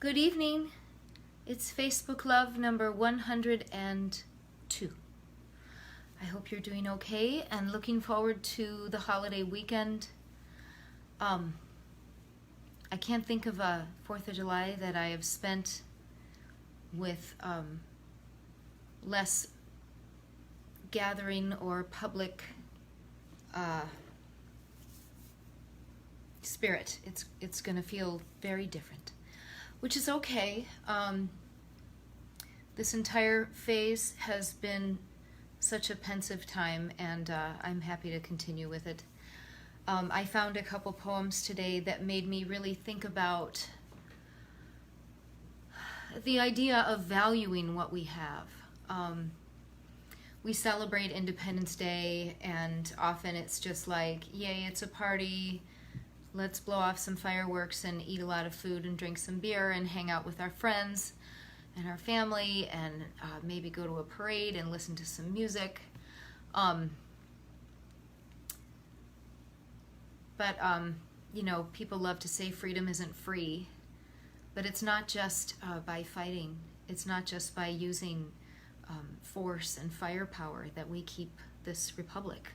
Good evening. It's Facebook Love number 102. I hope you're doing okay and looking forward to the holiday weekend. I can't think of a 4th of July that I have spent with less gathering or public spirit. It's going to feel very different, which is okay. This entire phase has been such a pensive time, and I'm happy to continue with it. I found a couple poems today that made me really think about the idea of valuing what we have. We celebrate Independence Day, and often it's just like, yay, it's a party. Let's blow off some fireworks and eat a lot of food and drink some beer and hang out with our friends and our family and maybe go to a parade and listen to some music. But people love to say freedom isn't free, but it's not just by fighting. It's not just by using force and firepower that we keep this republic.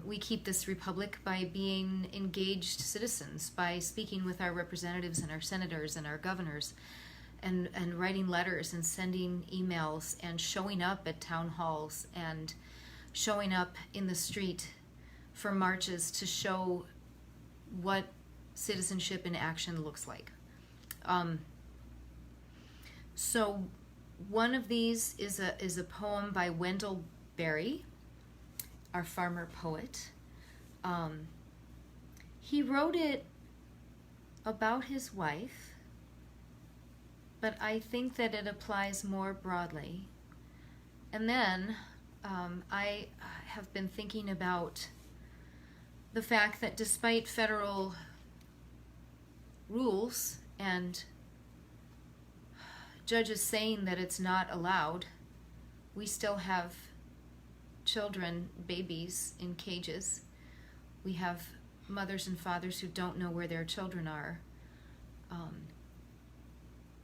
We keep this republic by being engaged citizens, by speaking with our representatives and our senators and our governors, and writing letters and sending emails and showing up at town halls and showing up in the street for marches to show what citizenship in action looks like. So one of these is a poem by Wendell, our farmer poet. He wrote it about his wife, but I think that it applies more broadly. And then I have been thinking about the fact that despite federal rules and judges saying that it's not allowed, we still have children, babies, in cages. We have mothers and fathers who don't know where their children are.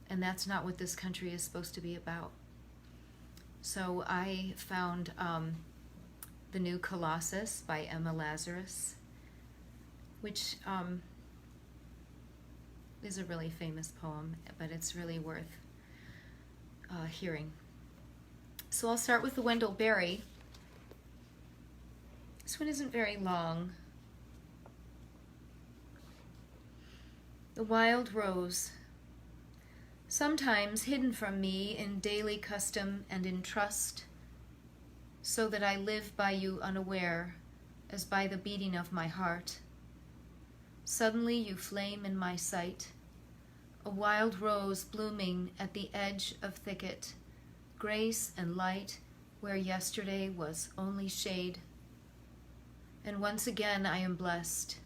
And that's not what this country is supposed to be about. So I found the new Colossus by Lazarus, which is a really famous poem, but it's really worth hearing. So I'll start with the Wendell Berry. This one isn't very long. The wild rose, sometimes hidden from me in daily custom and in trust, so that I live by you unaware, as by the beating of my heart. Suddenly you flame in my sight, a wild rose blooming at the edge of thicket, grace and light where yesterday was only shade. And once again I am blessed,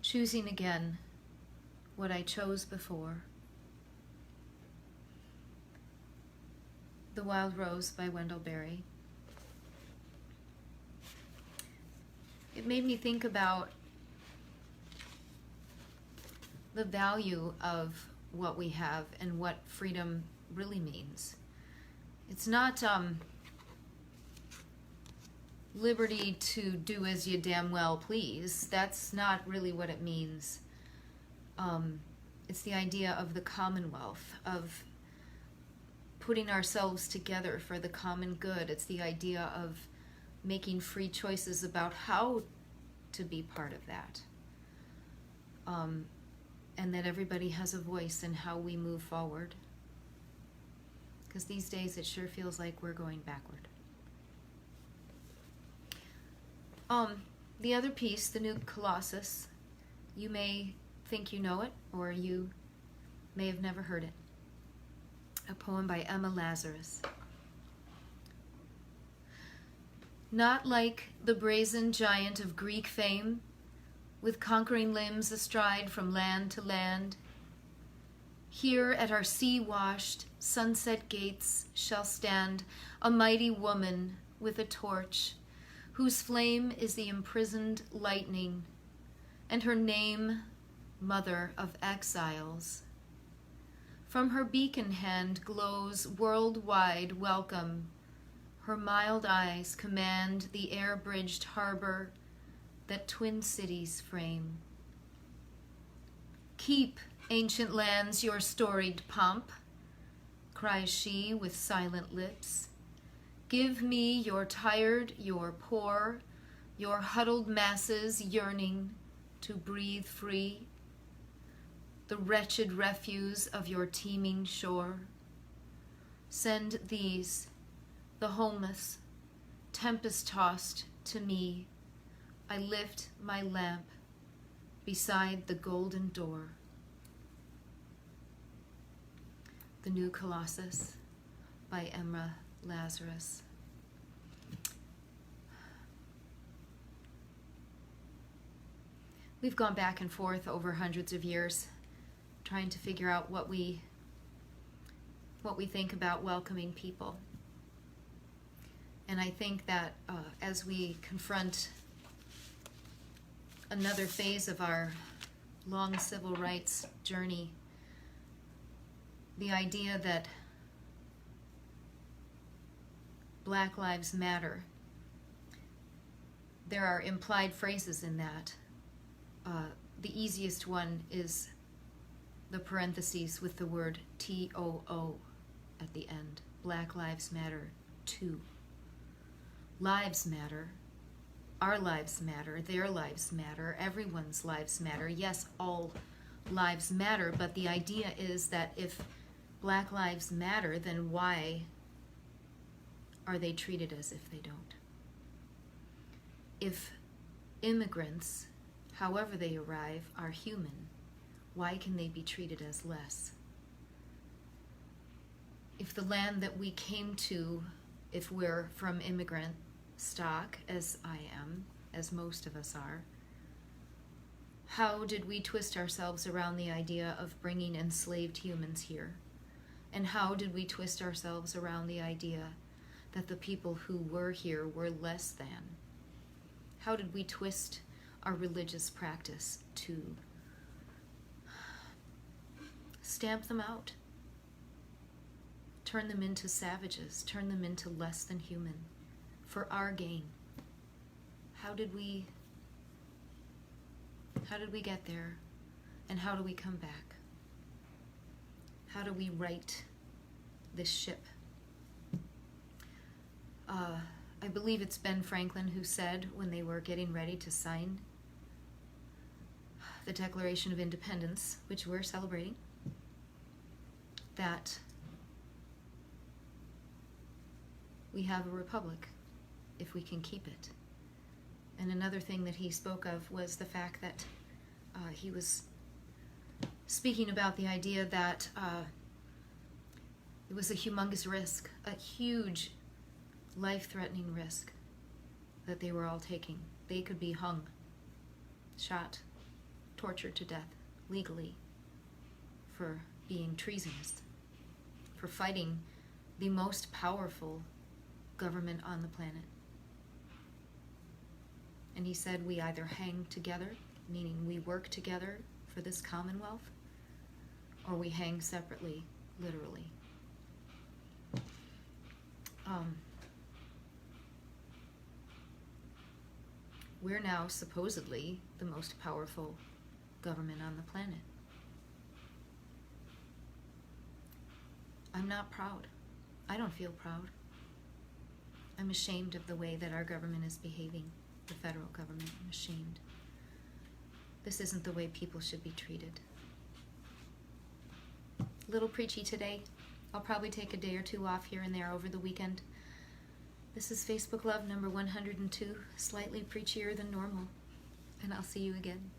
choosing again what I chose before. The Wild Rose by Wendell Berry. It made me think about the value of what we have and what freedom really means. It's not liberty to do as you damn well please. That's not really what it means. It's the idea of the commonwealth, of putting ourselves together for the common good. It's the idea of making free choices about how to be part of that. And that everybody has a voice in how we move forward. Because these days it sure feels like we're going backward. The other piece, the new Colossus, you may think you know it, or you may have never heard it. A poem by Lazarus. Not like the brazen giant of Greek fame, with conquering limbs astride from land to land, here at our sea-washed sunset gates shall stand a mighty woman with a torch, whose flame is the imprisoned lightning, and her name, Mother of Exiles. From her beacon hand glows worldwide welcome. Her mild eyes command the air-bridged harbor that twin cities frame. Keep, ancient lands, your storied pomp, cries she with silent lips. Give me your tired, your poor, your huddled masses yearning to breathe free, the wretched refuse of your teeming shore. Send these, the homeless, tempest-tossed, to me. I lift my lamp beside the golden door. The New Colossus by Lazarus. We've gone back and forth over hundreds of years trying to figure out what we think about welcoming people. And I think that as we confront another phase of our long civil rights journey, the idea that Black Lives Matter, there are implied phrases in that. The easiest one is the parentheses with the word TOO at the end. Black Lives Matter too. Lives matter. Our lives matter. Their lives matter. Everyone's lives matter. Yes, all lives matter, but the idea is that if Black lives matter, then why are they treated as if they don't? If immigrants, however they arrive, are human, why can they be treated as less? If the land that we came to, if we're from immigrant stock, as I am, as most of us are, how did we twist ourselves around the idea of bringing enslaved humans here? And how did we twist ourselves around the idea that the people who were here were less than? How did we twist our religious practice to stamp them out, turn them into savages, turn them into less than human for our gain? How did we get there, and how do we come back? How do we right this ship? I believe it's Ben Franklin who said, when they were getting ready to sign the Declaration of Independence, which we're celebrating, that we have a republic if we can keep it. And another thing that he spoke of was the fact that he was speaking about the idea that it was a humongous risk, a huge life-threatening risk that they were all taking. They could be hung, shot, tortured to death legally for being treasonous, for fighting the most powerful government on the planet. And he said we either hang together, meaning we work together for this commonwealth, or we hang separately, literally. We're now supposedly the most powerful government on the planet. I'm not proud. I don't feel proud. I'm ashamed of the way that our government is behaving, the federal government. I'm ashamed. This isn't the way people should be treated. A little preachy today. I'll probably take a day or two off here and there over the weekend. This is Facebook Love number 102, slightly preachier than normal, and I'll see you again.